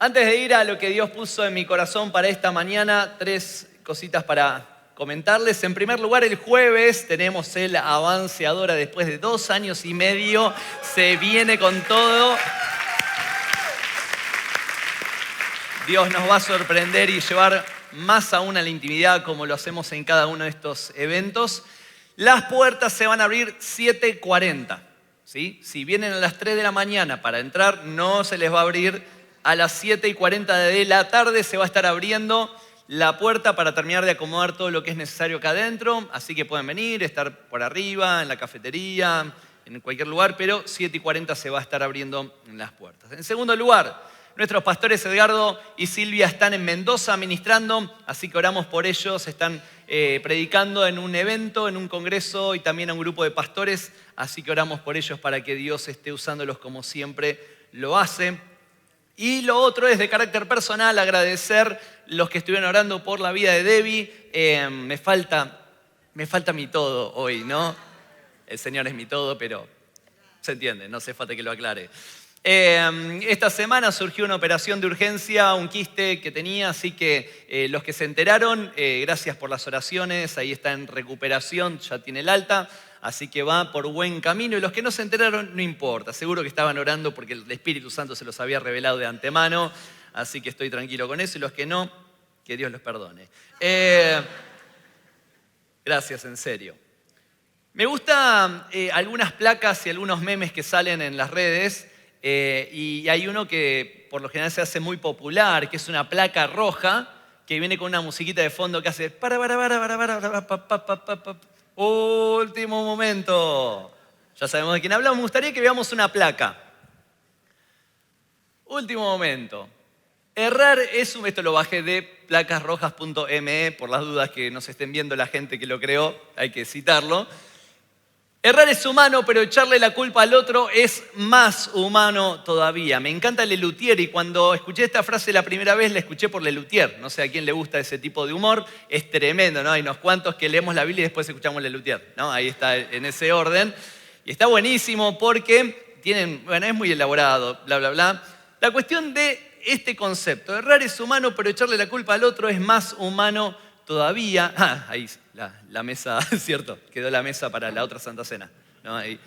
Antes de ir a lo que Dios puso en mi corazón para esta mañana, 3 cositas para comentarles. En primer lugar, el jueves tenemos el Avance Adora. Después de 2 años y medio, se viene con todo. Dios nos va a sorprender y llevar más aún a la intimidad, como lo hacemos en cada uno de estos eventos. Las puertas se van a abrir 7:40. ¿Sí? Si vienen a las 3 de la mañana para entrar, no se les va a abrir. A las 7:40 de la tarde se va a estar abriendo la puerta para terminar de acomodar todo lo que es necesario acá adentro. Así que pueden venir, estar por arriba, en la cafetería, en cualquier lugar, pero 7:40 se va a estar abriendo las puertas. En segundo lugar, nuestros pastores Edgardo y Silvia están en Mendoza ministrando, así que oramos por ellos. Están predicando en un evento, en un congreso y también a un grupo de pastores, así que oramos por ellos para que Dios esté usándolos como siempre lo hace. Y lo otro es de carácter personal, agradecer los que estuvieron orando por la vida de Debbie. Me falta mi todo hoy, ¿no? El Señor es mi todo, pero se entiende, no hace falta que lo aclare. Esta semana surgió una operación de urgencia, un quiste que tenía, así que los que se enteraron, gracias por las oraciones, ahí está en recuperación, ya tiene el alta, así que va por buen camino. Y los que no se enteraron, no importa, seguro que estaban orando porque el Espíritu Santo se los había revelado de antemano, así que estoy tranquilo con eso. Y los que no, que Dios los perdone. Gracias, en serio. Me gustan algunas placas y algunos memes que salen en las redes. Y hay uno que por lo general se hace muy popular, que es una placa roja que viene con una musiquita de fondo que hace último momento. Ya sabemos de quién hablamos. Me gustaría que veamos una placa. Último momento. Errar es esto lo bajé de placasrojas.me, por las dudas que nos estén viendo la gente que lo creó, hay que citarlo. Errar es humano, pero echarle la culpa al otro es más humano todavía. Me encanta Lelutier y cuando escuché esta frase la primera vez la escuché por Lelutier. No sé a quién le gusta ese tipo de humor, es tremendo, ¿no? Hay unos cuantos que leemos la Biblia y después escuchamos Lelutier, ¿no? Ahí está en ese orden. Y está buenísimo porque es muy elaborado, bla, bla, bla. La cuestión de este concepto, errar es humano, pero echarle la culpa al otro es más humano todavía. Ahí la mesa, cierto, quedó la mesa para la otra Santa Cena, ¿no? Ahí.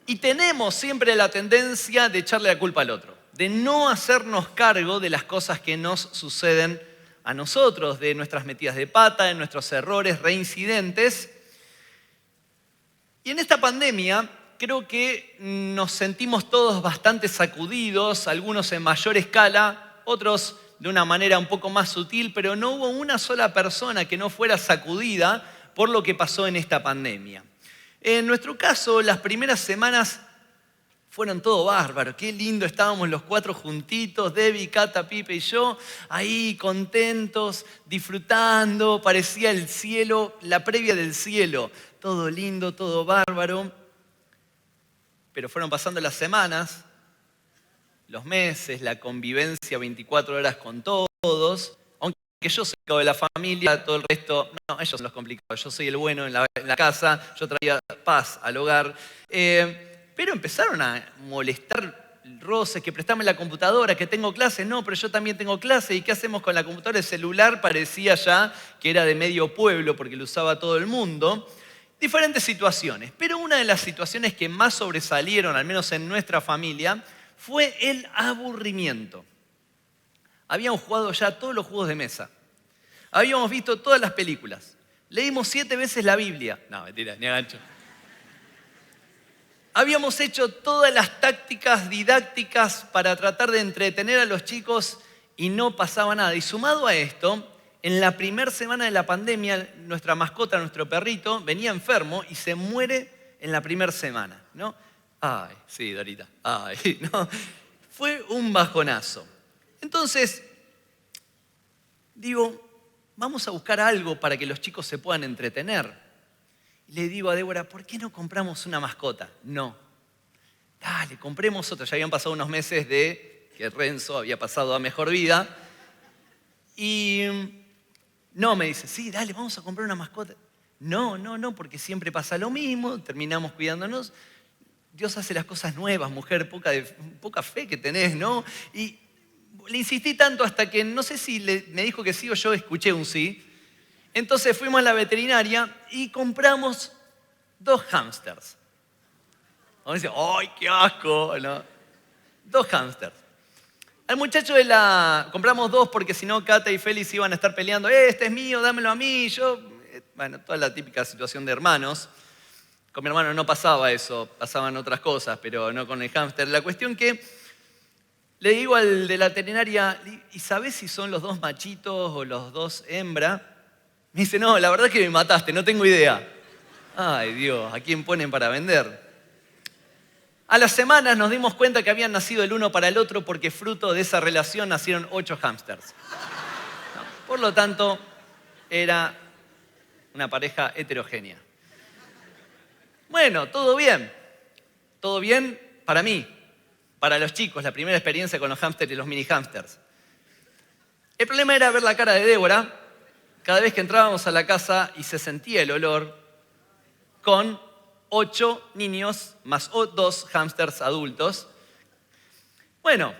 Y tenemos siempre la tendencia de echarle la culpa al otro, de no hacernos cargo de las cosas que nos suceden a nosotros, de nuestras metidas de pata, de nuestros errores reincidentes. Y en esta pandemia creo que nos sentimos todos bastante sacudidos, algunos en mayor escala, otros de una manera un poco más sutil, pero no hubo una sola persona que no fuera sacudida por lo que pasó en esta pandemia. En nuestro caso, las primeras semanas fueron todo bárbaro. Qué lindo, estábamos los 4 juntitos, Debbie, Cata, Pipe y yo, ahí contentos, disfrutando, parecía el cielo, la previa del cielo. Todo lindo, todo bárbaro. Pero fueron pasando las semanas, los meses, la convivencia 24 horas con todos, aunque yo soy el de la familia, todo el resto, no, ellos son los complicados, yo soy el bueno en la casa, yo traía paz al hogar, pero empezaron a molestar roces, que préstame la computadora, que tengo clases, no, pero yo también tengo clases, ¿y qué hacemos con la computadora? El celular parecía ya que era de medio pueblo porque lo usaba todo el mundo. Diferentes situaciones, pero una de las situaciones que más sobresalieron, al menos en nuestra familia, fue el aburrimiento. Habíamos jugado ya todos los juegos de mesa. Habíamos visto todas las películas. Leímos 7 veces la Biblia. No, mentira, ni a gancho. Habíamos hecho todas las tácticas didácticas para tratar de entretener a los chicos y no pasaba nada. Y sumado a esto, en la primera semana de la pandemia, nuestra mascota, nuestro perrito, venía enfermo y se muere en la primera semana, ¿no? Ay, sí, Dorita, ay, no. Fue un bajonazo. Entonces, digo, vamos a buscar algo para que los chicos se puedan entretener. Y le digo a Débora, ¿por qué no compramos una mascota? No. Dale, compremos otra. Ya habían pasado unos meses de que Renzo había pasado a mejor vida. Y no, me dice, sí, dale, vamos a comprar una mascota. No, porque siempre pasa lo mismo, terminamos cuidándonos. Dios hace las cosas nuevas, mujer, poca fe que tenés, ¿no? Y le insistí tanto hasta que no sé si me dijo que sí o yo escuché un sí. Entonces fuimos a la veterinaria y compramos 2 hámsters. Vamos a decir, ¡ay, qué asco! ¿No? 2 hámsters. Al muchacho compramos 2 porque si no Cata y Félix iban a estar peleando, este es mío, dámelo a mí, yo... Bueno, toda la típica situación de hermanos. Con mi hermano no pasaba eso, pasaban otras cosas, pero no con el hámster. La cuestión que le digo al de la veterinaria, ¿y sabés si son los 2 machitos o los 2 hembra? Me dice, no, la verdad es que me mataste, no tengo idea. Ay Dios, ¿a quién ponen para vender? A las semanas nos dimos cuenta que habían nacido el uno para el otro porque fruto de esa relación nacieron 8 hámsters. Por lo tanto, era una pareja heterogénea. Bueno, todo bien. Todo bien para mí, para los chicos, la primera experiencia con los hámsters y los mini hámsters. El problema era ver la cara de Débora cada vez que entrábamos a la casa y se sentía el olor con 8 niños más 2 hámsters adultos. Bueno,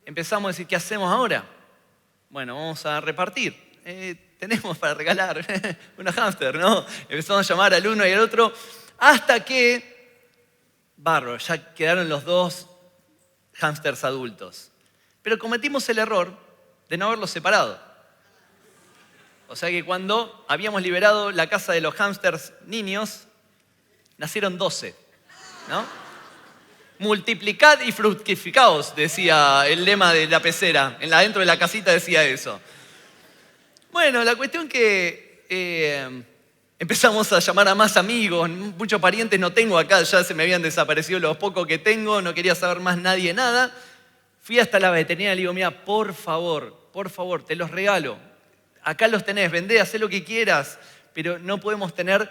empezamos a decir, ¿qué hacemos ahora? Bueno, vamos a repartir. Tenemos para regalar unos hámsters, ¿no? Empezamos a llamar al uno y al otro hasta que, ya quedaron los 2 hámsters adultos. Pero cometimos el error de no haberlos separado. O sea que cuando habíamos liberado la casa de los hámsters niños, nacieron 12, ¿no? Multiplicad y fructificaos, decía el lema de la pecera. Dentro de la casita decía eso. Bueno, la cuestión que empezamos a llamar a más amigos, muchos parientes no tengo acá, ya se me habían desaparecido los pocos que tengo, no quería saber más nadie nada. Fui hasta la veterinaria y le digo, mira, por favor, te los regalo. Acá los tenés, vendé, hacé lo que quieras, pero no podemos tener,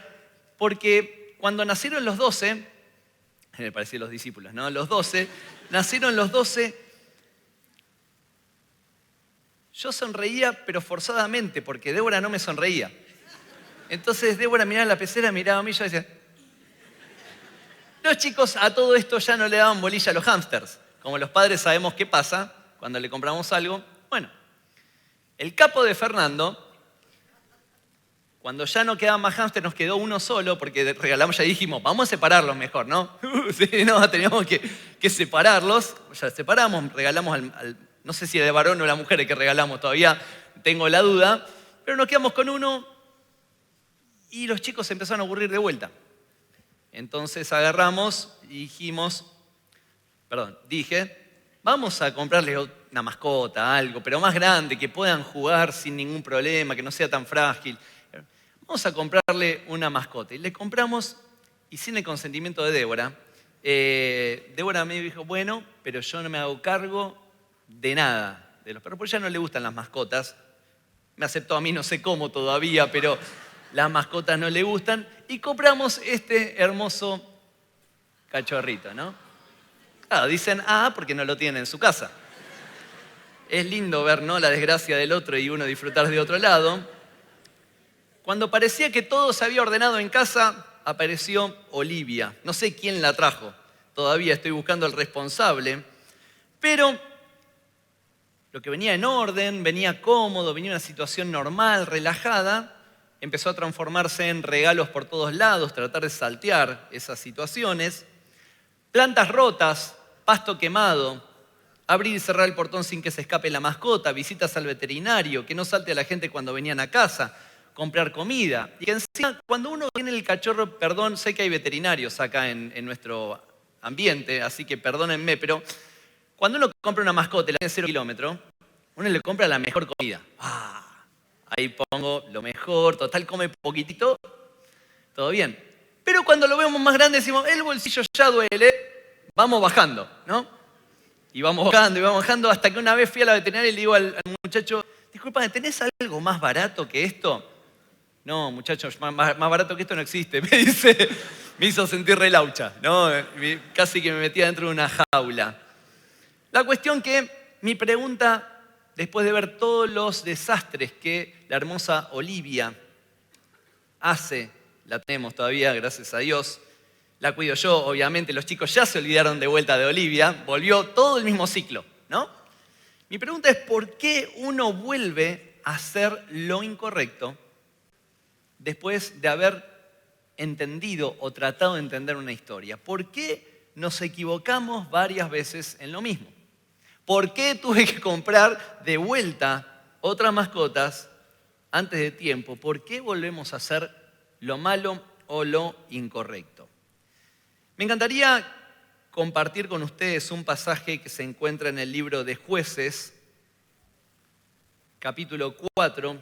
porque cuando nacieron los 12, me parecían los discípulos, ¿no? Nacieron los 12, yo sonreía, pero forzadamente, porque Débora no me sonreía. Entonces Débora miraba la pecera, miraba a mí y yo decía... Los chicos a todo esto ya no le daban bolilla a los hámsters. Como los padres sabemos qué pasa cuando le compramos algo. Bueno, el capo de Fernando, cuando ya no quedaba más hámster, nos quedó uno solo, porque regalamos, ya dijimos, vamos a separarlos mejor, ¿no? Sí, no, teníamos que separarlos. Ya separamos, regalamos no sé si era de varón o la mujer el que regalamos, todavía tengo la duda. Pero nos quedamos con uno y los chicos se empezaron a aburrir de vuelta. Entonces agarramos y dije, vamos a comprarles una mascota, algo, pero más grande, que puedan jugar sin ningún problema, que no sea tan frágil. Vamos a comprarle una mascota. Y le compramos, y sin el consentimiento de Débora, Débora me dijo, bueno, pero yo no me hago cargo de nada de los perros, porque ya no le gustan las mascotas. Me aceptó a mí, no sé cómo todavía, pero las mascotas no le gustan. Y compramos este hermoso cachorrito, ¿no? Claro, dicen, porque no lo tienen en su casa. Es lindo ver, ¿no?, la desgracia del otro y uno disfrutar de otro lado. Cuando parecía que todo se había ordenado en casa, apareció Olivia. No sé quién la trajo. Todavía estoy buscando al responsable. Pero lo que venía en orden, venía cómodo, venía una situación normal, relajada, empezó a transformarse en regalos por todos lados, tratar de saltear esas situaciones. Plantas rotas, pasto quemado, abrir y cerrar el portón sin que se escape la mascota, visitas al veterinario, que no salte a la gente cuando venían a casa, comprar comida. Y que encima, cuando uno tiene el cachorro, perdón, sé que hay veterinarios acá en nuestro ambiente, así que perdónenme, pero cuando uno compra una mascota y la tiene 0 kilómetros, uno le compra la mejor comida. Ahí pongo lo mejor, total come poquitito, todo bien. Pero cuando lo vemos más grande decimos, el bolsillo ya duele, vamos bajando, ¿no? Y vamos bajando hasta que una vez fui a la veterinaria y le digo al muchacho, disculpa, ¿tenés algo más barato que esto? No, muchachos, más barato que esto no existe, me dice. Me hizo sentir relaucha, ¿no? Casi que me metía dentro de una jaula. La cuestión que mi pregunta, después de ver todos los desastres que la hermosa Olivia hace, la tenemos todavía, gracias a Dios, la cuido yo, obviamente, los chicos ya se olvidaron de vuelta de Olivia, volvió todo el mismo ciclo, ¿no? Mi pregunta es, ¿por qué uno vuelve a hacer lo incorrecto después de haber entendido o tratado de entender una historia? ¿Por qué nos equivocamos varias veces en lo mismo? ¿Por qué tuve que comprar de vuelta otras mascotas antes de tiempo? ¿Por qué volvemos a hacer lo malo o lo incorrecto? Me encantaría compartir con ustedes un pasaje que se encuentra en el libro de Jueces, capítulo 4.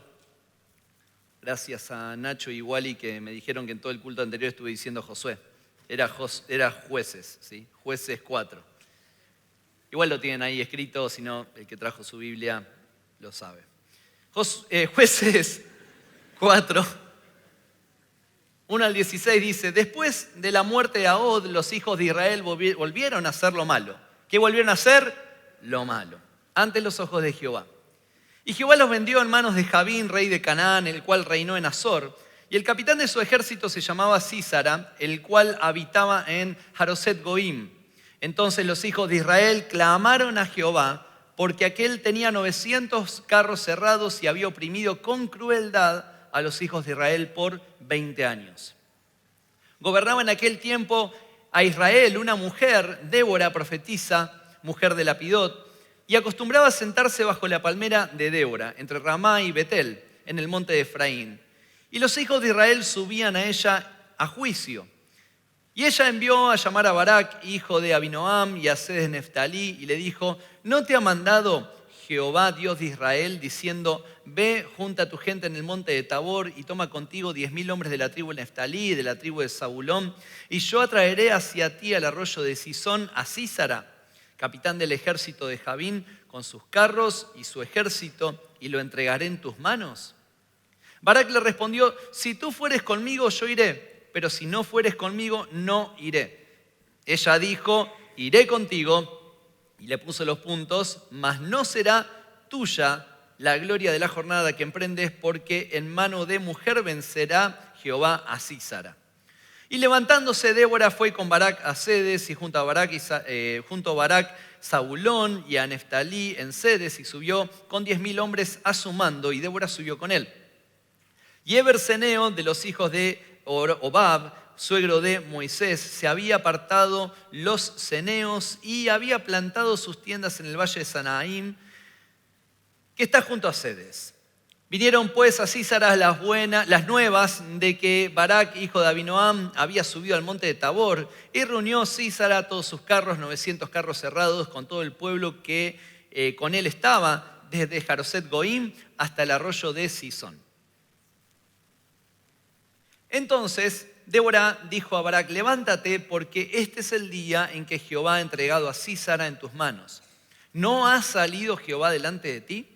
Gracias a Nacho y Wally que me dijeron que en todo el culto anterior estuve diciendo Josué. Era Jueces, ¿sí? Jueces 4. Igual lo tienen ahí escrito, si no, el que trajo su Biblia lo sabe. Jueces 4. 1 al 16 dice, después de la muerte de Ahod, los hijos de Israel volvieron a hacer lo malo. ¿Qué volvieron a hacer? Lo malo, ante los ojos de Jehová. Y Jehová los vendió en manos de Jabín, rey de Canaán, el cual reinó en Azor. Y el capitán de su ejército se llamaba Sísara, el cual habitaba en Haroset Goim. Entonces los hijos de Israel clamaron a Jehová, porque aquél tenía 900 carros cerrados y había oprimido con crueldad a los hijos de Israel por 20 años. Gobernaba en aquel tiempo a Israel una mujer, Débora, profetisa, mujer de Lapidot, y acostumbraba a sentarse bajo la palmera de Débora, entre Ramá y Betel, en el monte de Efraín. Y los hijos de Israel subían a ella a juicio. Y ella envió a llamar a Barak, hijo de Abinoam, y a Sedes Neftalí, y le dijo, ¿no te ha mandado Jehová, Dios de Israel, diciendo, ve, junta a tu gente en el monte de Tabor y toma contigo 10.000 hombres de la tribu de Neftalí y de la tribu de Zabulón, y yo atraeré hacia ti al arroyo de Sisón a Sísara, capitán del ejército de Jabín, con sus carros y su ejército, y lo entregaré en tus manos? Barak le respondió, si tú fueres conmigo, yo iré, pero si no fueres conmigo, no iré. Ella dijo, iré contigo, y le puso los puntos, mas no será tuya la gloria de la jornada que emprendes, porque en mano de mujer vencerá Jehová a Sísara. Y levantándose Débora fue con Barak a Sedes, y junto a Barak Zabulón y a Neftalí en Sedes, y subió con 10.000 hombres a su mando, y Débora subió con él. Y Eberseneo, de los hijos de Obab, suegro de Moisés, se había apartado los ceneos y había plantado sus tiendas en el valle de Sanaim, que está junto a Sedes. Vinieron pues a Sísara las nuevas de que Barak, hijo de Abinoam, había subido al monte de Tabor, y reunió Sísara todos sus carros, 900 carros cerrados, con todo el pueblo que con él estaba, desde Haroset Goim hasta el arroyo de Sisón. Entonces Débora dijo a Barak, levántate, porque este es el día en que Jehová ha entregado a Sísara en tus manos. ¿No ha salido Jehová delante de ti?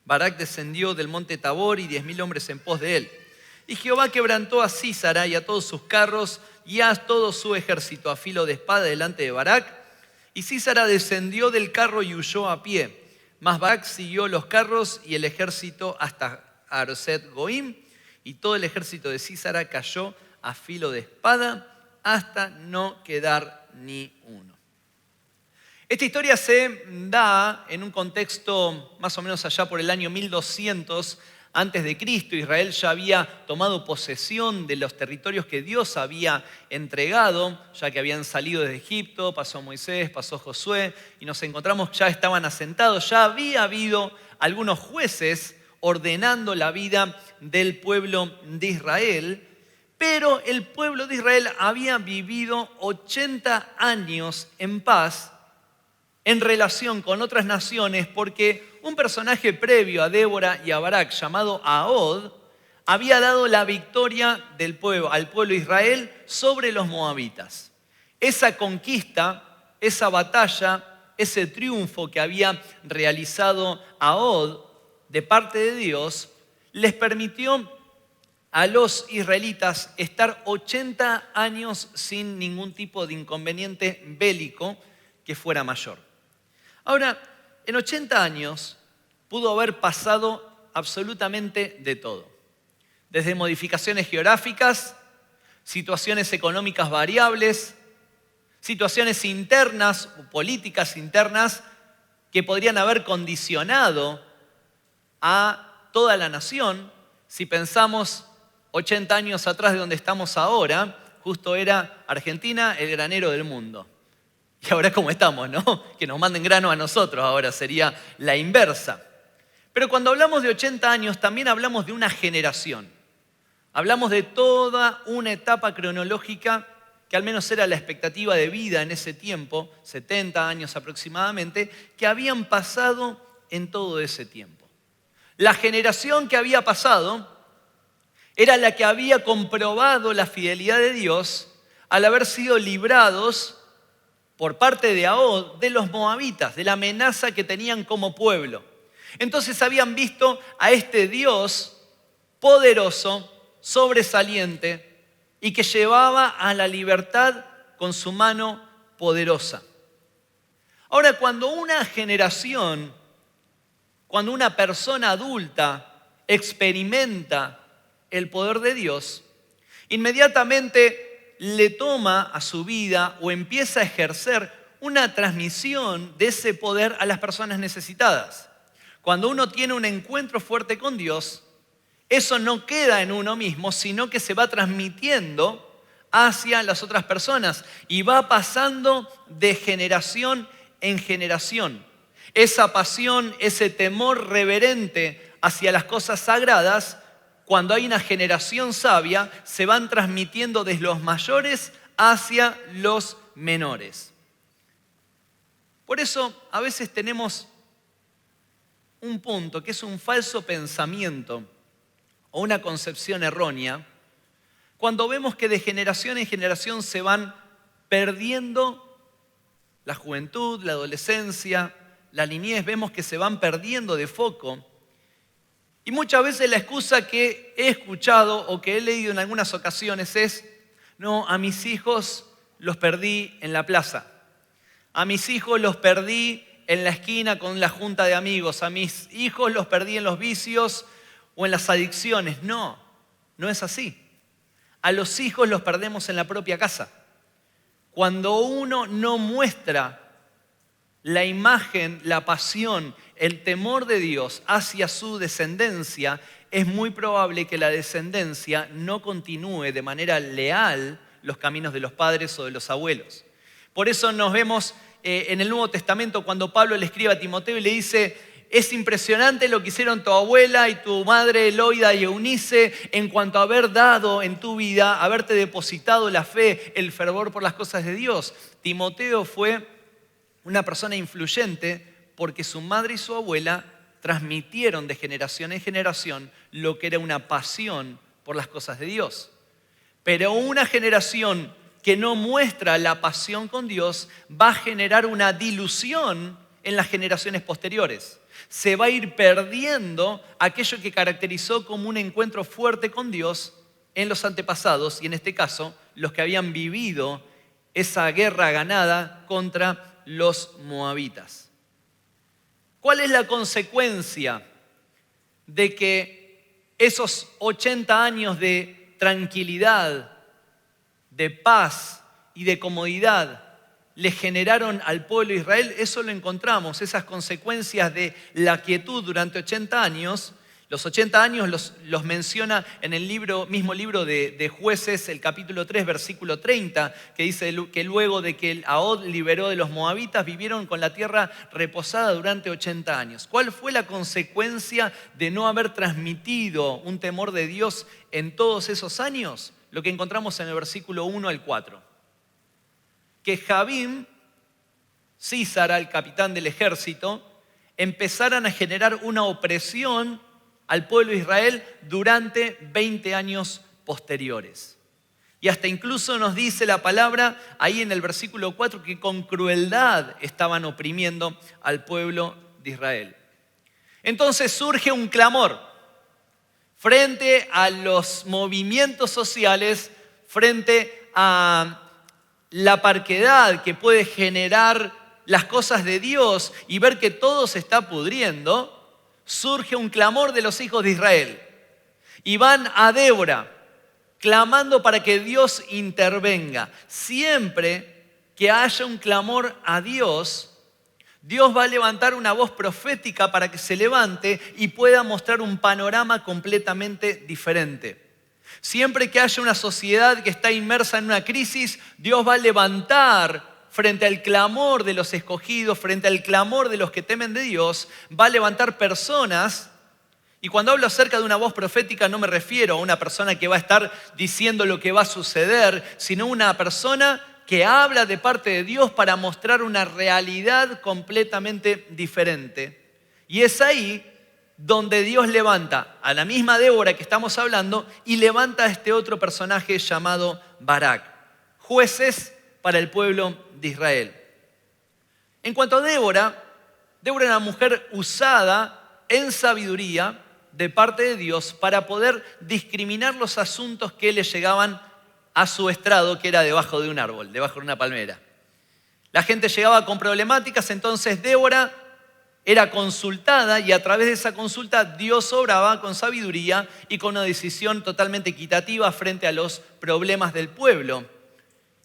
Barak descendió del monte Tabor y 10.000 hombres en pos de él. Y Jehová quebrantó a Sísara y a todos sus carros y a todo su ejército a filo de espada delante de Barak. Y Sísara descendió del carro y huyó a pie. Mas Barak siguió los carros y el ejército hasta Haroset Goim, y todo el ejército de Sísara cayó a filo de espada hasta no quedar ni uno. Esta historia se da en un contexto más o menos allá por el año 1200 antes de Cristo. Israel ya había tomado posesión de los territorios que Dios había entregado, ya que habían salido desde Egipto, pasó Moisés, pasó Josué, y nos encontramos ya estaban asentados, ya había habido algunos jueces ordenando la vida del pueblo de Israel, pero el pueblo de Israel había vivido 80 años en paz en relación con otras naciones, porque un personaje previo a Débora y a Barak, llamado Ahod, había dado la victoria al pueblo de Israel sobre los moabitas. Esa conquista, esa batalla, ese triunfo que había realizado Ahod de parte de Dios, les permitió a los israelitas estar 80 años sin ningún tipo de inconveniente bélico que fuera mayor. Ahora, en 80 años pudo haber pasado absolutamente de todo. Desde modificaciones geográficas, situaciones económicas variables, situaciones internas, políticas internas, que podrían haber condicionado a toda la nación. Si pensamos 80 años atrás de donde estamos ahora, justo era Argentina el granero del mundo. Y ahora cómo estamos, ¿no? Que nos manden grano a nosotros, ahora sería la inversa. Pero cuando hablamos de 80 años, también hablamos de una generación. Hablamos de toda una etapa cronológica que al menos era la expectativa de vida en ese tiempo, 70 años aproximadamente, que habían pasado en todo ese tiempo. La generación que había pasado era la que había comprobado la fidelidad de Dios al haber sido librados por parte de Ahod de los moabitas, de la amenaza que tenían como pueblo. Entonces habían visto a este Dios poderoso, sobresaliente, y que llevaba a la libertad con su mano poderosa. Ahora, cuando una generación, cuando una persona adulta experimenta el poder de Dios, inmediatamente le toma a su vida o empieza a ejercer una transmisión de ese poder a las personas necesitadas. Cuando uno tiene un encuentro fuerte con Dios, eso no queda en uno mismo, sino que se va transmitiendo hacia las otras personas y va pasando de generación en generación. Esa pasión, ese temor reverente hacia las cosas sagradas, cuando hay una generación sabia, se van transmitiendo desde los mayores hacia los menores. Por eso a veces tenemos un punto que es un falso pensamiento o una concepción errónea, cuando vemos que de generación en generación se van perdiendo la juventud, la adolescencia, la niñez, vemos que se van perdiendo de foco. Y muchas veces la excusa que he escuchado o que he leído en algunas ocasiones es: no, a mis hijos los perdí en la plaza, a mis hijos los perdí en la esquina con la junta de amigos, a mis hijos los perdí en los vicios o en las adicciones. No, no es así. A los hijos los perdemos en la propia casa. Cuando uno no muestra la imagen, la pasión, el temor de Dios hacia su descendencia, es muy probable que la descendencia no continúe de manera leal los caminos de los padres o de los abuelos. Por eso nos vemos en el Nuevo Testamento cuando Pablo le escribe a Timoteo y le dice: es impresionante lo que hicieron tu abuela y tu madre Loida y Eunice en cuanto a haber dado en tu vida, haberte depositado la fe, el fervor por las cosas de Dios. Timoteo fue una persona influyente porque su madre y su abuela transmitieron de generación en generación lo que era una pasión por las cosas de Dios. Pero una generación que no muestra la pasión con Dios va a generar una dilución en las generaciones posteriores. Se va a ir perdiendo aquello que caracterizó como un encuentro fuerte con Dios en los antepasados, y en este caso, los que habían vivido esa guerra ganada contra los moabitas. ¿Cuál es la consecuencia de que esos 80 años de tranquilidad, de paz y de comodidad le generaron al pueblo de Israel? Eso lo encontramos, esas consecuencias de la quietud durante 80 años. Los 80 años los menciona en el mismo libro de Jueces, el capítulo 3, versículo 30, que dice que luego de que Ahod liberó de los moabitas, vivieron con la tierra reposada durante 80 años. ¿Cuál fue la consecuencia de no haber transmitido un temor de Dios en todos esos años? Lo que encontramos en el versículo 1 al 4. Que Jabín, Císara, el capitán del ejército, empezaran a generar una opresión al pueblo de Israel durante 20 años posteriores. Y hasta incluso nos dice la palabra ahí en el versículo 4 que con crueldad estaban oprimiendo al pueblo de Israel. Entonces surge un clamor frente a los movimientos sociales, frente a la parquedad que puede generar las cosas de Dios y ver que todo se está pudriendo. Surge un clamor de los hijos de Israel y van a Débora, clamando para que Dios intervenga. Siempre que haya un clamor a Dios, Dios va a levantar una voz profética para que se levante y pueda mostrar un panorama completamente diferente. Siempre que haya una sociedad que está inmersa en una crisis, Dios va a levantar frente al clamor de los escogidos, frente al clamor de los que temen de Dios, va a levantar personas. Y cuando hablo acerca de una voz profética no me refiero a una persona que va a estar diciendo lo que va a suceder, sino una persona que habla de parte de Dios para mostrar una realidad completamente diferente. Y es ahí donde Dios levanta a la misma Débora que estamos hablando y levanta a este otro personaje llamado Barak, jueces para el pueblo de Israel. En cuanto a Débora era una mujer usada en sabiduría de parte de Dios para poder discriminar los asuntos que le llegaban a su estrado, que era debajo de un árbol, debajo de una palmera. La gente llegaba con problemáticas, entonces Débora era consultada y a través de esa consulta Dios obraba con sabiduría y con una decisión totalmente equitativa frente a los problemas del pueblo.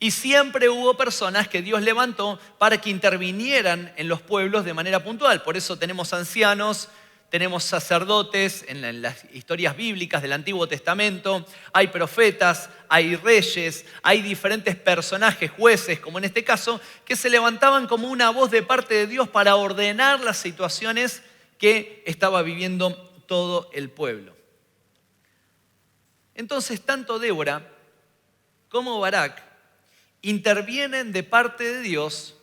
Y siempre hubo personas que Dios levantó para que intervinieran en los pueblos de manera puntual. Por eso tenemos ancianos, tenemos sacerdotes en las historias bíblicas del Antiguo Testamento, hay profetas, hay reyes, hay diferentes personajes, jueces, como en este caso, que se levantaban como una voz de parte de Dios para ordenar las situaciones que estaba viviendo todo el pueblo. Entonces, tanto Débora como Barak intervienen de parte de Dios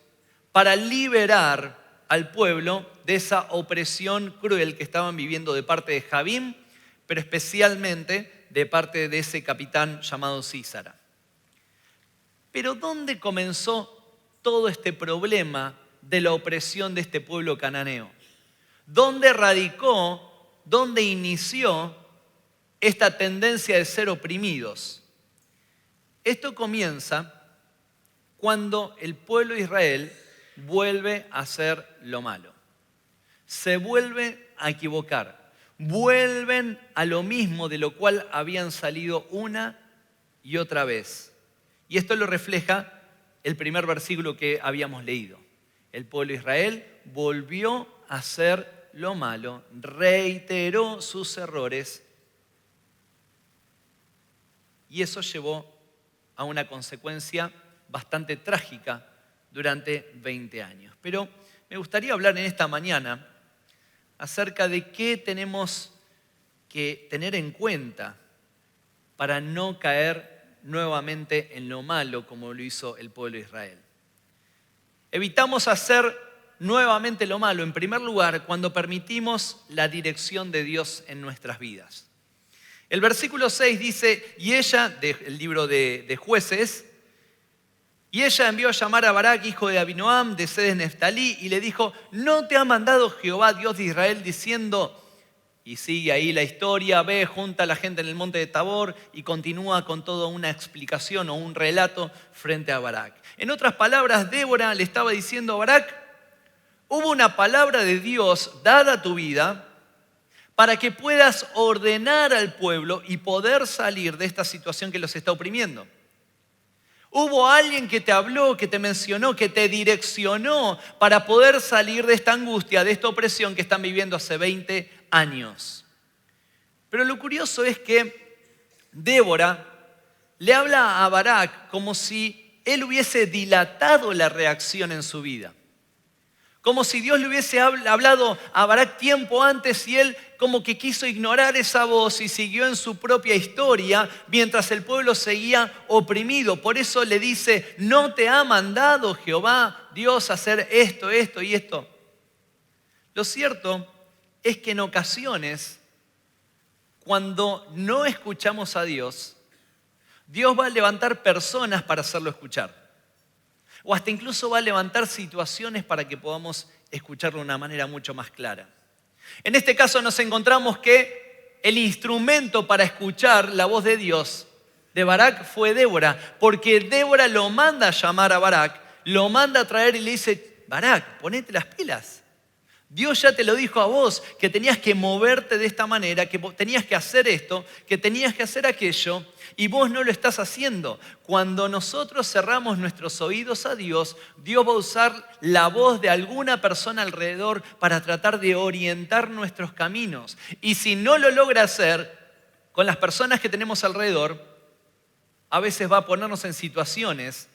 para liberar al pueblo de esa opresión cruel que estaban viviendo de parte de Jabín, pero especialmente de parte de ese capitán llamado Sísara. Pero ¿dónde comenzó todo este problema de la opresión de este pueblo cananeo? ¿Dónde radicó, dónde inició esta tendencia de ser oprimidos? Esto comienza cuando el pueblo de Israel vuelve a hacer lo malo. Se vuelve a equivocar. Vuelven a lo mismo de lo cual habían salido una y otra vez. Y esto lo refleja el primer versículo que habíamos leído. El pueblo de Israel volvió a hacer lo malo, reiteró sus errores y eso llevó a una consecuencia bastante trágica durante 20 años. Pero me gustaría hablar en esta mañana acerca de qué tenemos que tener en cuenta para no caer nuevamente en lo malo como lo hizo el pueblo de Israel. Evitamos hacer nuevamente lo malo, en primer lugar, cuando permitimos la dirección de Dios en nuestras vidas. El versículo 6 dice, y ella, del libro de Jueces, y ella envió a llamar a Barak, hijo de Abinoam, de Sedes Neftalí, y le dijo, ¿no te ha mandado Jehová, Dios de Israel, diciendo? Y sigue ahí la historia, ve, junta a la gente en el monte de Tabor y continúa con toda una explicación o un relato frente a Barak. En otras palabras, Débora le estaba diciendo a Barak, hubo una palabra de Dios dada a tu vida para que puedas ordenar al pueblo y poder salir de esta situación que los está oprimiendo. Hubo alguien que te habló, que te mencionó, que te direccionó para poder salir de esta angustia, de esta opresión que están viviendo hace 20 años. Pero lo curioso es que Débora le habla a Barak como si él hubiese dilatado la reacción en su vida. Como si Dios le hubiese hablado a Barak tiempo antes y él como que quiso ignorar esa voz y siguió en su propia historia mientras el pueblo seguía oprimido. Por eso le dice, ¿no te ha mandado Jehová Dios a hacer esto, esto y esto? Lo cierto es que en ocasiones, cuando no escuchamos a Dios, Dios va a levantar personas para hacerlo escuchar. O hasta incluso va a levantar situaciones para que podamos escucharlo de una manera mucho más clara. En este caso nos encontramos que el instrumento para escuchar la voz de Dios de Barak fue Débora, porque Débora lo manda a llamar a Barak, lo manda a traer y le dice, Barak, ponete las pilas. Dios ya te lo dijo a vos, que tenías que moverte de esta manera, que tenías que hacer esto, que tenías que hacer aquello, y vos no lo estás haciendo. Cuando nosotros cerramos nuestros oídos a Dios, Dios va a usar la voz de alguna persona alrededor para tratar de orientar nuestros caminos. Y si no lo logra hacer con las personas que tenemos alrededor, a veces va a ponernos en situaciones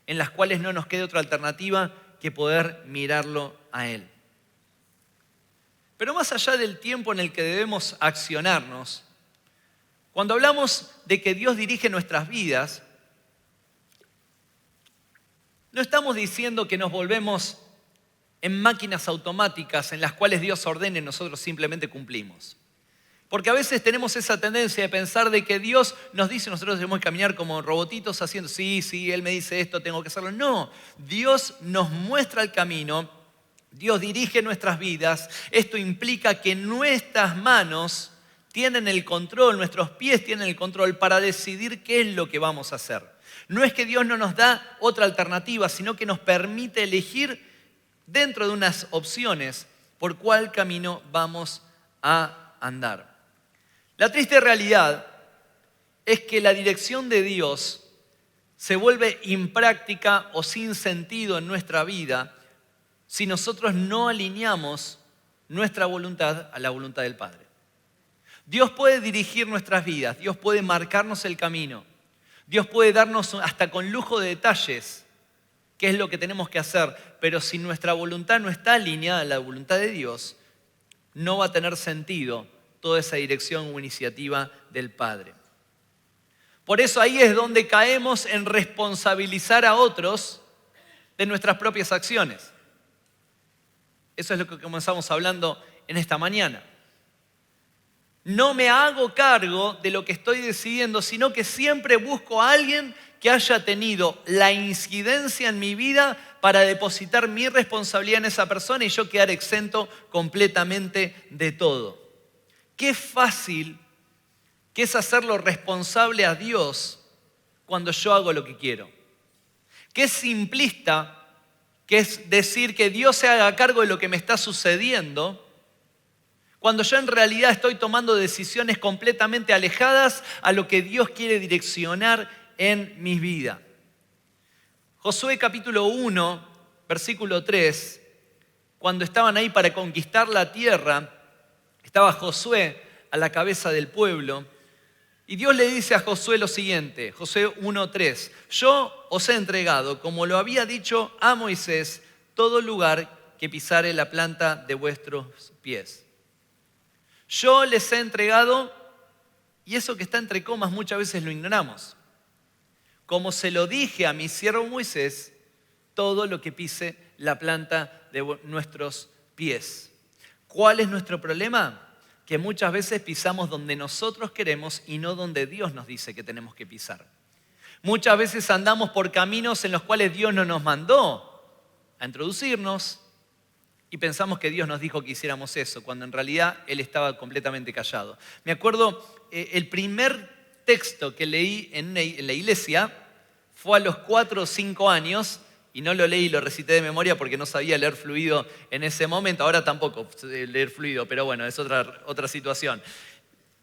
en las cuales no nos quede otra alternativa que poder mirarlo a Él. Pero más allá del tiempo en el que debemos accionarnos, cuando hablamos de que Dios dirige nuestras vidas, no estamos diciendo que nos volvemos en máquinas automáticas en las cuales Dios ordena y nosotros simplemente cumplimos. Porque a veces tenemos esa tendencia de pensar de que Dios nos dice, nosotros debemos caminar como robotitos haciendo, sí, Él me dice esto, tengo que hacerlo. No, Dios nos muestra el camino. Dios dirige nuestras vidas. Esto implica que nuestras manos tienen el control, nuestros pies tienen el control para decidir qué es lo que vamos a hacer. No es que Dios no nos da otra alternativa, sino que nos permite elegir dentro de unas opciones por cuál camino vamos a andar. La triste realidad es que la dirección de Dios se vuelve impráctica o sin sentido en nuestra vida si nosotros no alineamos nuestra voluntad a la voluntad del Padre. Dios puede dirigir nuestras vidas, Dios puede marcarnos el camino, Dios puede darnos hasta con lujo de detalles qué es lo que tenemos que hacer, pero si nuestra voluntad no está alineada a la voluntad de Dios, no va a tener sentido toda esa dirección o iniciativa del Padre. Por eso ahí es donde caemos en responsabilizar a otros de nuestras propias acciones. Eso es lo que comenzamos hablando en esta mañana. No me hago cargo de lo que estoy decidiendo, sino que siempre busco a alguien que haya tenido la incidencia en mi vida para depositar mi responsabilidad en esa persona y yo quedar exento completamente de todo. Qué fácil que es hacerlo responsable a Dios cuando yo hago lo que quiero. Qué simplista que es decir que Dios se haga cargo de lo que me está sucediendo, cuando yo en realidad estoy tomando decisiones completamente alejadas a lo que Dios quiere direccionar en mi vida. Josué capítulo 1, versículo 3, cuando estaban ahí para conquistar la tierra, estaba Josué a la cabeza del pueblo, y Dios le dice a Josué lo siguiente, Josué 1:3, yo os he entregado, como lo había dicho a Moisés, todo lugar que pisare la planta de vuestros pies. Yo les he entregado, y eso que está entre comas muchas veces lo ignoramos, como se lo dije a mi siervo Moisés, todo lo que pise la planta de nuestros pies. ¿Cuál es nuestro problema? Que muchas veces pisamos donde nosotros queremos y no donde Dios nos dice que tenemos que pisar. Muchas veces andamos por caminos en los cuales Dios no nos mandó a introducirnos y pensamos que Dios nos dijo que hiciéramos eso, cuando en realidad Él estaba completamente callado. Me acuerdo, el primer texto que leí en la iglesia fue a los 4 o 5 años, y no lo leí, lo recité de memoria porque no sabía leer fluido en ese momento. Ahora tampoco sé leer fluido, pero bueno, es otra situación.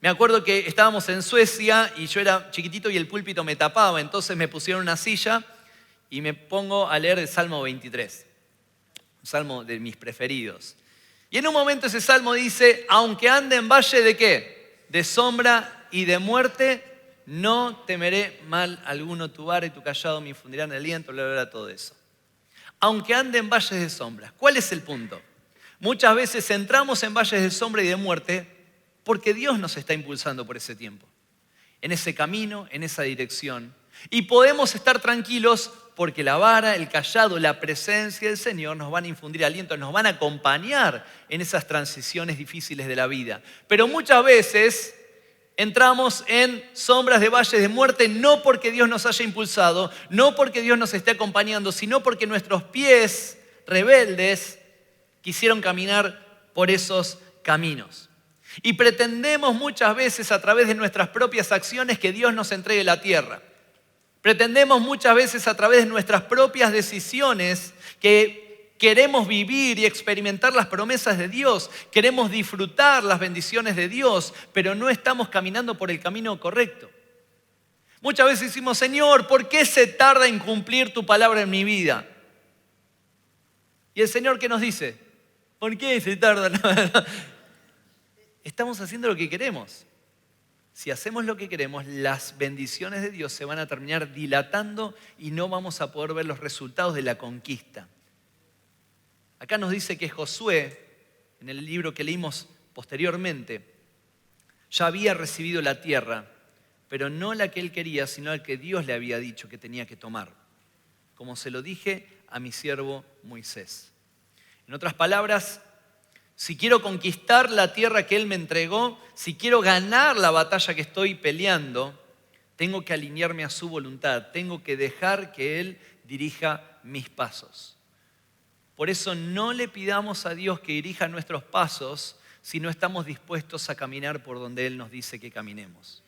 Me acuerdo que estábamos en Suecia y yo era chiquitito y el púlpito me tapaba, entonces me pusieron una silla y me pongo a leer el Salmo 23, un salmo de mis preferidos. Y en un momento ese salmo dice, aunque ande en valle de ¿qué? De sombra y de muerte, no temeré mal alguno, tu vara y tu callado me infundirán aliento, bla, bla, bla, todo eso. Aunque ande en valles de sombras. ¿Cuál es el punto? Muchas veces entramos en valles de sombra y de muerte porque Dios nos está impulsando por ese tiempo, en ese camino, en esa dirección. Y podemos estar tranquilos porque la vara, el callado, la presencia del Señor nos van a infundir aliento, nos van a acompañar en esas transiciones difíciles de la vida. Pero muchas veces entramos en sombras de valles de muerte no porque Dios nos haya impulsado, no porque Dios nos esté acompañando, sino porque nuestros pies rebeldes quisieron caminar por esos caminos. Y pretendemos muchas veces a través de nuestras propias acciones que Dios nos entregue la tierra. Pretendemos muchas veces a través de nuestras propias decisiones que queremos vivir y experimentar las promesas de Dios, queremos disfrutar las bendiciones de Dios, pero no estamos caminando por el camino correcto. Muchas veces decimos, Señor, ¿por qué se tarda en cumplir tu palabra en mi vida? Y el Señor, ¿qué nos dice? ¿Por qué se tarda? Estamos haciendo lo que queremos. Si hacemos lo que queremos, las bendiciones de Dios se van a terminar dilatando y no vamos a poder ver los resultados de la conquista. Acá nos dice que Josué, en el libro que leímos posteriormente, ya había recibido la tierra, pero no la que él quería, sino la que Dios le había dicho que tenía que tomar, como se lo dije a mi siervo Moisés. En otras palabras, si quiero conquistar la tierra que Él me entregó, si quiero ganar la batalla que estoy peleando, tengo que alinearme a su voluntad, tengo que dejar que Él dirija mis pasos. Por eso no le pidamos a Dios que dirija nuestros pasos si no estamos dispuestos a caminar por donde Él nos dice que caminemos.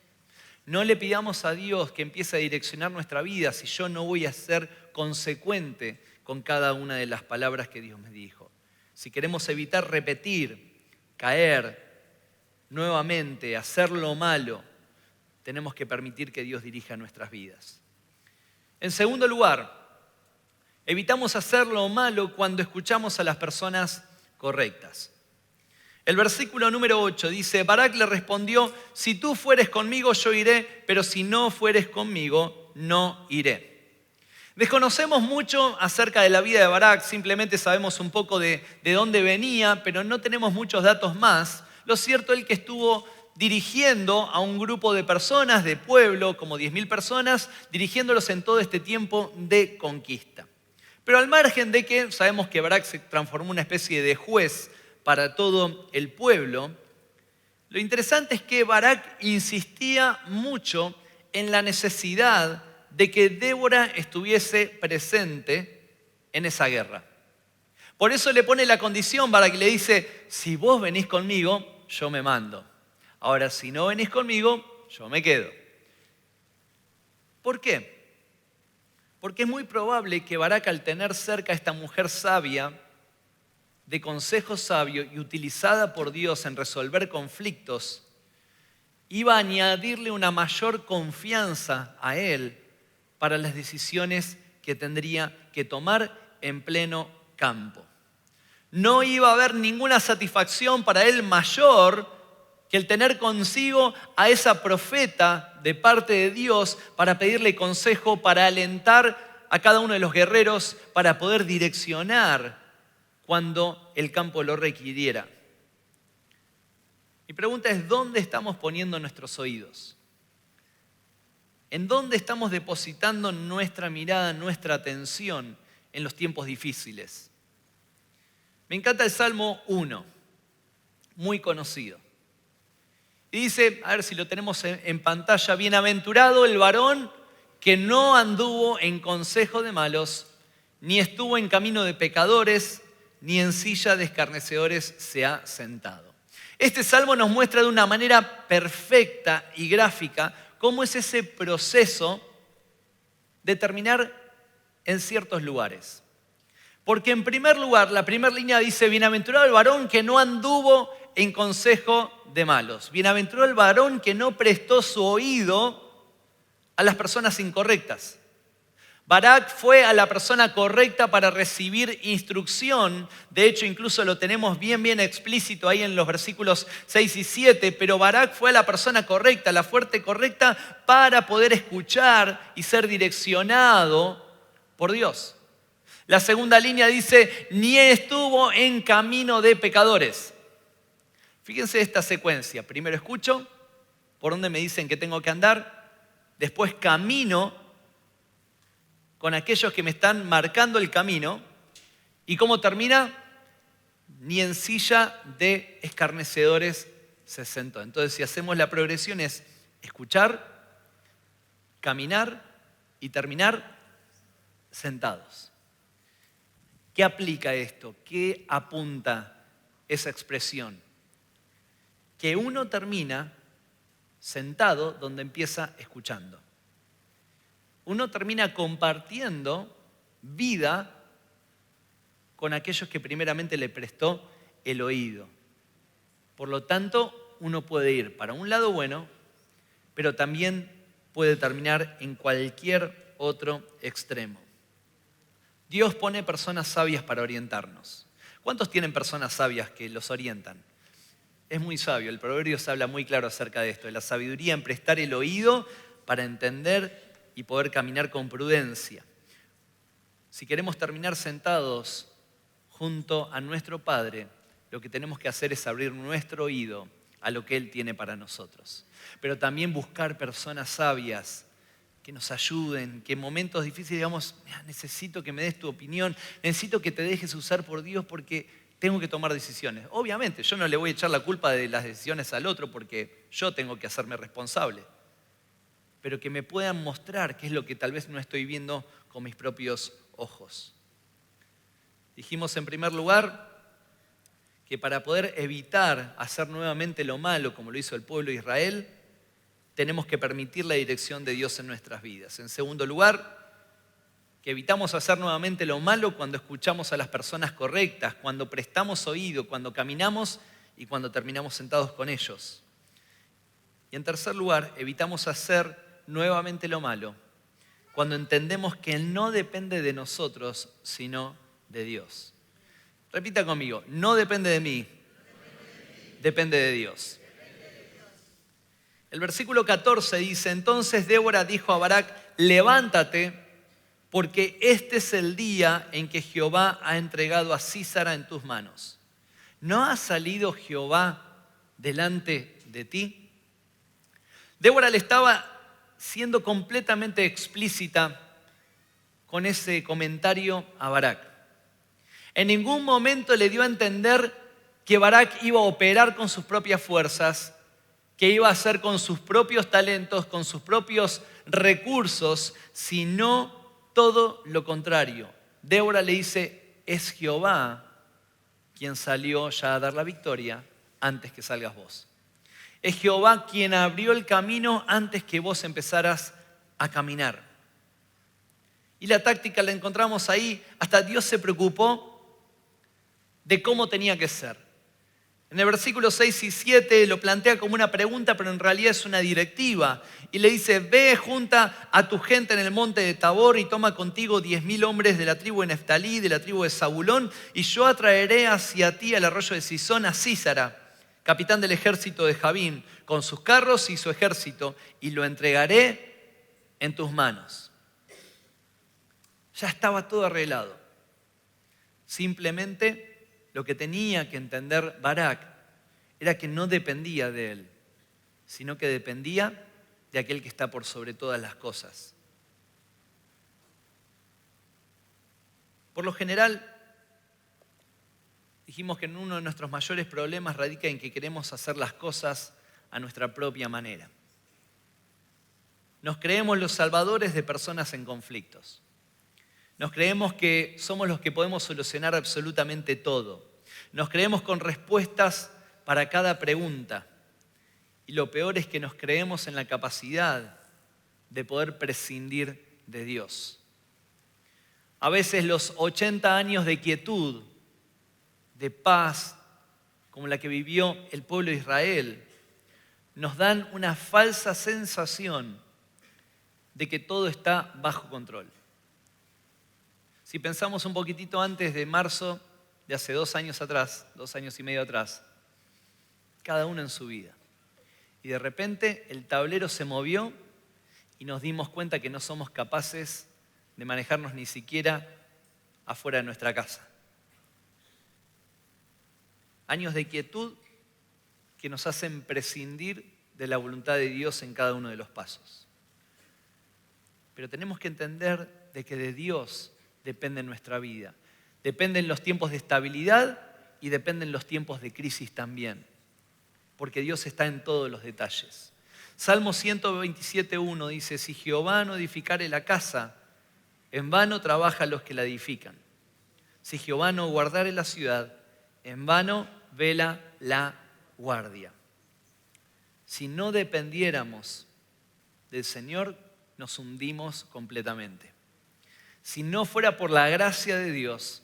No le pidamos a Dios que empiece a direccionar nuestra vida si yo no voy a ser consecuente con cada una de las palabras que Dios me dijo. Si queremos evitar repetir, caer nuevamente, hacer lo malo, tenemos que permitir que Dios dirija nuestras vidas. En segundo lugar, evitamos hacer lo malo cuando escuchamos a las personas correctas. El versículo número 8 dice, Barak le respondió, si tú fueres conmigo yo iré, pero si no fueres conmigo no iré. Desconocemos mucho acerca de la vida de Barak, simplemente sabemos un poco de dónde venía, pero no tenemos muchos datos más. Lo cierto es que estuvo dirigiendo a un grupo de personas, de pueblo, como 10.000 personas, dirigiéndolos en todo este tiempo de conquista. Pero al margen de que sabemos que Barak se transformó en una especie de juez para todo el pueblo, lo interesante es que Barak insistía mucho en la necesidad de que Débora estuviese presente en esa guerra. Por eso le pone la condición para que le dice, si vos venís conmigo, yo me mando. Ahora, si no venís conmigo, yo me quedo. ¿Por qué? Porque es muy probable que Barak, al tener cerca a esta mujer sabia, de consejo sabio y utilizada por Dios en resolver conflictos, iba a añadirle una mayor confianza a él para las decisiones que tendría que tomar en pleno campo. No iba a haber ninguna satisfacción para él mayor que el tener consigo a esa profeta de parte de Dios para pedirle consejo, para alentar a cada uno de los guerreros, para poder direccionar cuando el campo lo requiriera. Mi pregunta es, ¿dónde estamos poniendo nuestros oídos? ¿En dónde estamos depositando nuestra mirada, nuestra atención en los tiempos difíciles? Me encanta el Salmo 1, muy conocido. Y dice, a ver si lo tenemos en pantalla, bienaventurado el varón que no anduvo en consejo de malos, ni estuvo en camino de pecadores, ni en silla de escarnecedores se ha sentado. Este salmo nos muestra de una manera perfecta y gráfica cómo es ese proceso de terminar en ciertos lugares. Porque en primer lugar, la primera línea dice, bienaventurado el varón que no anduvo en consejo de malos. Bienaventurado el varón que no prestó su oído a las personas incorrectas. Barak fue a la persona correcta para recibir instrucción. De hecho, incluso lo tenemos bien explícito ahí en los versículos 6 y 7. Pero Barak fue a la persona correcta, la fuerte correcta, para poder escuchar y ser direccionado por Dios. La segunda línea dice, ni estuvo en camino de pecadores. Fíjense esta secuencia. Primero escucho, por dónde me dicen que tengo que andar. Después camino con aquellos que me están marcando el camino. ¿Y cómo termina? Ni en silla de escarnecedores se sentó. Entonces, si hacemos la progresión es escuchar, caminar y terminar sentados. ¿Qué aplica esto? ¿Qué apunta esa expresión? Que uno termina sentado donde empieza escuchando. Uno termina compartiendo vida con aquellos que primeramente le prestó el oído. Por lo tanto, uno puede ir para un lado bueno, pero también puede terminar en cualquier otro extremo. Dios pone personas sabias para orientarnos. ¿Cuántos tienen personas sabias que los orientan? Es muy sabio, el Proverbios habla muy claro acerca de esto, de la sabiduría en prestar el oído para entender y poder caminar con prudencia. Si queremos terminar sentados junto a nuestro Padre, lo que tenemos que hacer es abrir nuestro oído a lo que Él tiene para nosotros. Pero también buscar personas sabias que nos ayuden, que en momentos difíciles digamos, necesito que me des tu opinión, necesito que te dejes usar por Dios porque tengo que tomar decisiones. Obviamente, yo no le voy a echar la culpa de las decisiones al otro porque yo tengo que hacerme responsable. Pero que me puedan mostrar qué es lo que tal vez no estoy viendo con mis propios ojos. Dijimos en primer lugar que para poder evitar hacer nuevamente lo malo como lo hizo el pueblo de Israel, tenemos que permitir la dirección de Dios en nuestras vidas. En segundo lugar, que evitamos hacer nuevamente lo malo cuando escuchamos a las personas correctas, cuando prestamos oído, cuando caminamos y cuando terminamos sentados con ellos. Y en tercer lugar, evitamos hacer nuevamente lo malo cuando entendemos que no depende de nosotros, sino de Dios. Repita conmigo, no depende de mí, depende de Dios. El versículo 14 dice, entonces Débora dijo a Barak, levántate, porque este es el día en que Jehová ha entregado a Sísara en tus manos. ¿No ha salido Jehová delante de ti? Débora le estaba siendo completamente explícita con ese comentario a Barak. En ningún momento le dio a entender que Barak iba a operar con sus propias fuerzas, que iba a hacer con sus propios talentos, con sus propios recursos, sino todo lo contrario. Débora le dice, es Jehová quien salió ya a dar la victoria antes que salgas vos. Es Jehová quien abrió el camino antes que vos empezaras a caminar. Y la táctica la encontramos ahí, hasta Dios se preocupó de cómo tenía que ser. En el versículo 6 y 7 lo plantea como una pregunta, pero en realidad es una directiva. Y le dice, ve, junta a tu gente en el monte de Tabor y toma contigo 10.000 hombres de la tribu de Neftalí, de la tribu de Zabulón, y yo atraeré hacia ti al arroyo de Sisón a Sísara, capitán del ejército de Jabín, con sus carros y su ejército, y lo entregaré en tus manos. Ya estaba todo arreglado. Simplemente lo que tenía que entender Barak era que no dependía de él, sino que dependía de aquel que está por sobre todas las cosas. Por lo general, dijimos que uno de nuestros mayores problemas radica en que queremos hacer las cosas a nuestra propia manera. Nos creemos los salvadores de personas en conflictos. Nos creemos que somos los que podemos solucionar absolutamente todo. Nos creemos con respuestas para cada pregunta. Y lo peor es que nos creemos en la capacidad de poder prescindir de Dios. A veces los 80 años de quietud, de paz, como la que vivió el pueblo de Israel, nos dan una falsa sensación de que todo está bajo control. Si pensamos un poquitito antes de marzo de hace 2 años atrás, 2 años y medio atrás, cada uno en su vida. Y de repente el tablero se movió y nos dimos cuenta que no somos capaces de manejarnos ni siquiera afuera de nuestra casa. Años de quietud que nos hacen prescindir de la voluntad de Dios en cada uno de los pasos. Pero tenemos que entender de que de Dios depende nuestra vida. Dependen los tiempos de estabilidad y dependen los tiempos de crisis también. Porque Dios está en todos los detalles. Salmo 127:1 dice, si Jehová no edificare la casa, en vano trabajan los que la edifican. Si Jehová no guardare la ciudad, en vano vela la guardia. Si no dependiéramos del Señor, nos hundimos completamente. Si no fuera por la gracia de Dios,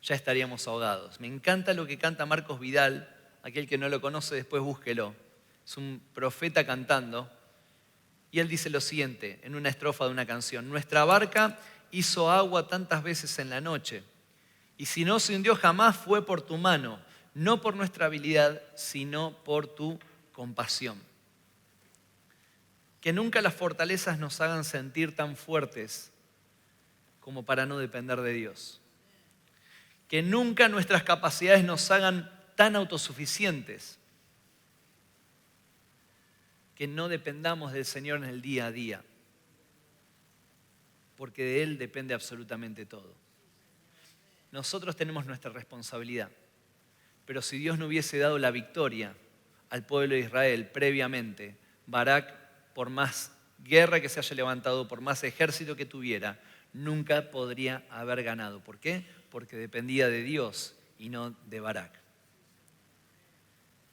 ya estaríamos ahogados. Me encanta lo que canta Marcos Vidal, aquel que no lo conoce después búsquelo. Es un profeta cantando y él dice lo siguiente en una estrofa de una canción: nuestra barca hizo agua tantas veces en la noche y si no se hundió jamás fue por tu mano, no por nuestra habilidad, sino por tu compasión. Que nunca las fortalezas nos hagan sentir tan fuertes como para no depender de Dios. Que nunca nuestras capacidades nos hagan tan autosuficientes que no dependamos del Señor en el día a día, porque de Él depende absolutamente todo. Nosotros tenemos nuestra responsabilidad, pero si Dios no hubiese dado la victoria al pueblo de Israel previamente, Barak, por más guerra que se haya levantado, por más ejército que tuviera, nunca podría haber ganado. ¿Por qué? Porque dependía de Dios y no de Barak.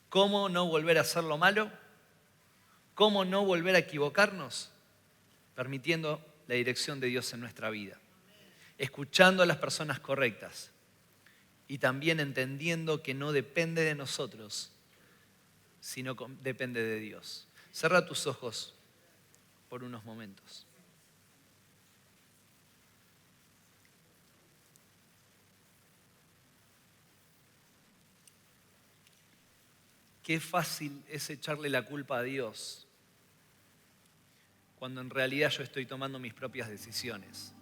¿Cómo no volver a hacer lo malo? ¿Cómo no volver a equivocarnos? Permitiendo la dirección de Dios en nuestra vida. Escuchando a las personas correctas y también entendiendo que no depende de nosotros, sino depende de Dios. Cierra tus ojos por unos momentos. Qué fácil es echarle la culpa a Dios cuando en realidad yo estoy tomando mis propias decisiones.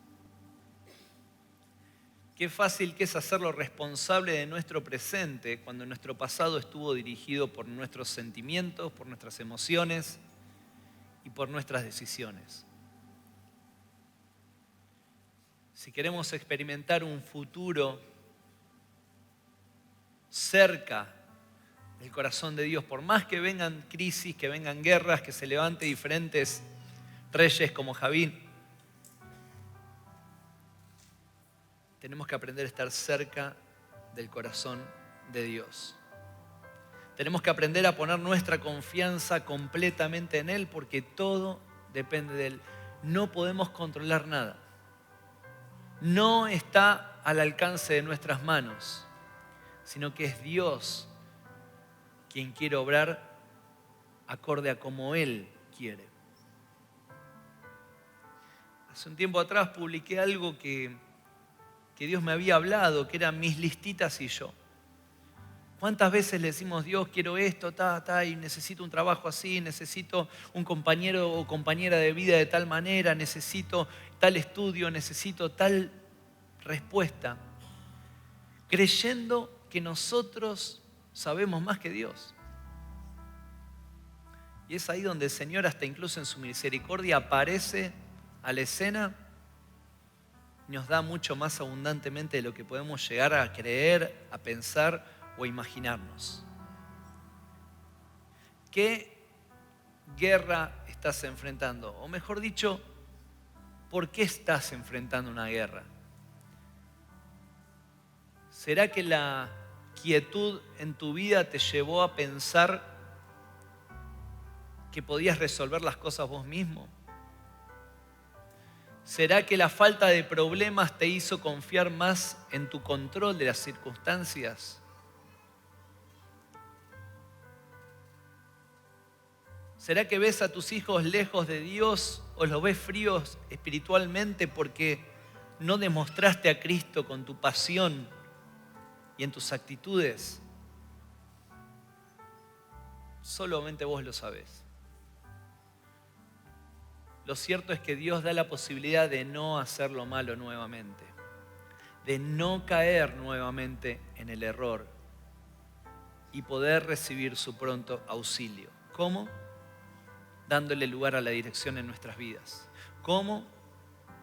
Qué fácil que es hacerlo responsable de nuestro presente cuando nuestro pasado estuvo dirigido por nuestros sentimientos, por nuestras emociones y por nuestras decisiones. Si queremos experimentar un futuro cerca del corazón de Dios, por más que vengan crisis, que vengan guerras, que se levanten diferentes reyes como Javín, tenemos que aprender a estar cerca del corazón de Dios. Tenemos que aprender a poner nuestra confianza completamente en Él porque todo depende de Él. No podemos controlar nada. No está al alcance de nuestras manos, sino que es Dios quien quiere obrar acorde a como Él quiere. Hace un tiempo atrás publiqué algo que Dios me había hablado, que eran mis listitas y yo. ¿Cuántas veces le decimos, Dios, quiero esto, y necesito un trabajo así, necesito un compañero o compañera de vida de tal manera, necesito tal estudio, necesito tal respuesta, creyendo que nosotros sabemos más que Dios? Y es ahí donde el Señor, hasta incluso en su misericordia, aparece a la escena y nos da mucho más abundantemente de lo que podemos llegar a creer, a pensar o a imaginarnos. ¿Qué guerra estás enfrentando? O mejor dicho, ¿por qué estás enfrentando una guerra? ¿Será que la quietud en tu vida te llevó a pensar que podías resolver las cosas vos mismo? ¿Será que la falta de problemas te hizo confiar más en tu control de las circunstancias? ¿Será que ves a tus hijos lejos de Dios o los ves fríos espiritualmente porque no demostraste a Cristo con tu pasión y en tus actitudes? Solamente vos lo sabés. Lo cierto es que Dios da la posibilidad de no hacer lo malo nuevamente, de no caer nuevamente en el error y poder recibir su pronto auxilio. ¿Cómo? Dándole lugar a la dirección en nuestras vidas. ¿Cómo?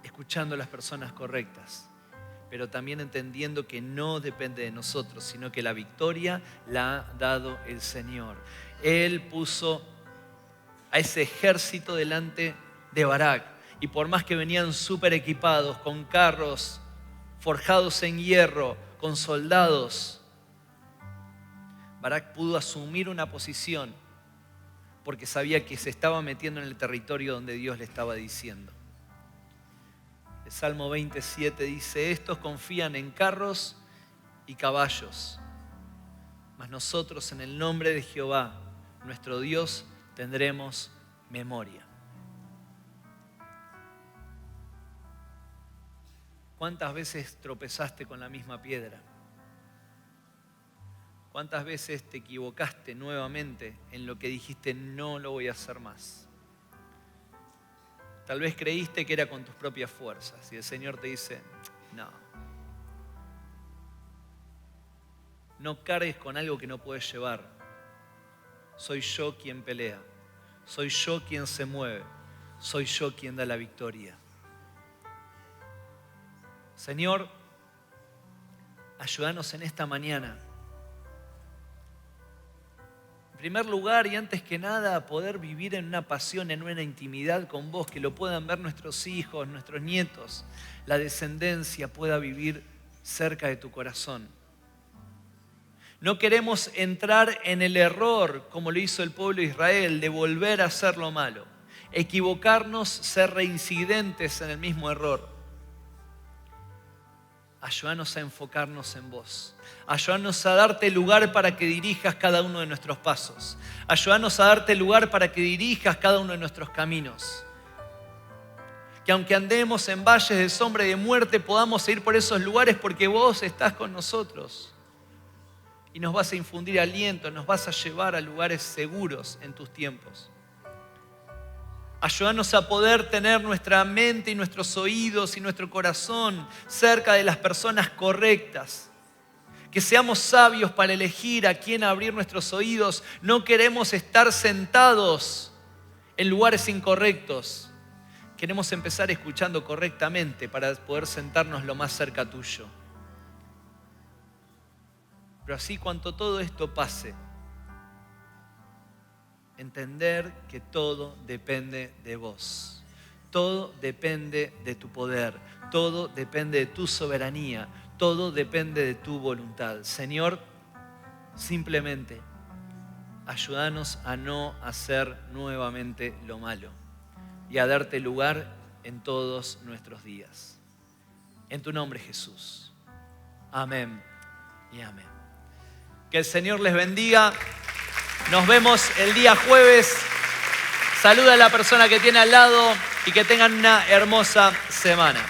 Escuchando a las personas correctas, pero también entendiendo que no depende de nosotros, sino que la victoria la ha dado el Señor. Él puso a ese ejército delante de Barak, y por más que venían súper equipados, con carros forjados en hierro, con soldados, Barak pudo asumir una posición porque sabía que se estaba metiendo en el territorio donde Dios le estaba diciendo. El Salmo 27 dice, estos confían en carros y caballos. Mas nosotros en el nombre de Jehová, nuestro Dios, tendremos memoria. ¿Cuántas veces tropezaste con la misma piedra? ¿Cuántas veces te equivocaste nuevamente en lo que dijiste no lo voy a hacer más? Tal vez creíste que era con tus propias fuerzas y el Señor te dice, no. No cargues con algo que no puedes llevar. Soy yo quien pelea. Soy yo quien se mueve. Soy yo quien da la victoria. Señor, ayúdanos en esta mañana. En primer lugar y antes que nada, a poder vivir en una pasión, en una intimidad con vos, que lo puedan ver nuestros hijos, nuestros nietos, la descendencia pueda vivir cerca de tu corazón. No queremos entrar en el error, como lo hizo el pueblo de Israel, de volver a hacer lo malo. Equivocarnos, ser reincidentes en el mismo error. Ayúdanos a enfocarnos en vos. Ayúdanos a darte lugar para que dirijas cada uno de nuestros pasos. Ayúdanos a darte lugar para que dirijas cada uno de nuestros caminos. Que aunque andemos en valles de sombra y de muerte, podamos ir por esos lugares porque vos estás con nosotros. Y nos vas a infundir aliento, nos vas a llevar a lugares seguros en tus tiempos. Ayúdanos a poder tener nuestra mente y nuestros oídos y nuestro corazón cerca de las personas correctas. Que seamos sabios para elegir a quién abrir nuestros oídos. No queremos estar sentados en lugares incorrectos. Queremos empezar escuchando correctamente para poder sentarnos lo más cerca tuyo. Pero así cuanto todo esto pase, entender que todo depende de vos. Todo depende de tu poder. Todo depende de tu soberanía. Todo depende de tu voluntad. Señor, simplemente ayúdanos a no hacer nuevamente lo malo y a darte lugar en todos nuestros días. En tu nombre, Jesús. Amén y amén. Que el Señor les bendiga. Nos vemos el día jueves. Saluda a la persona que tiene al lado y que tengan una hermosa semana.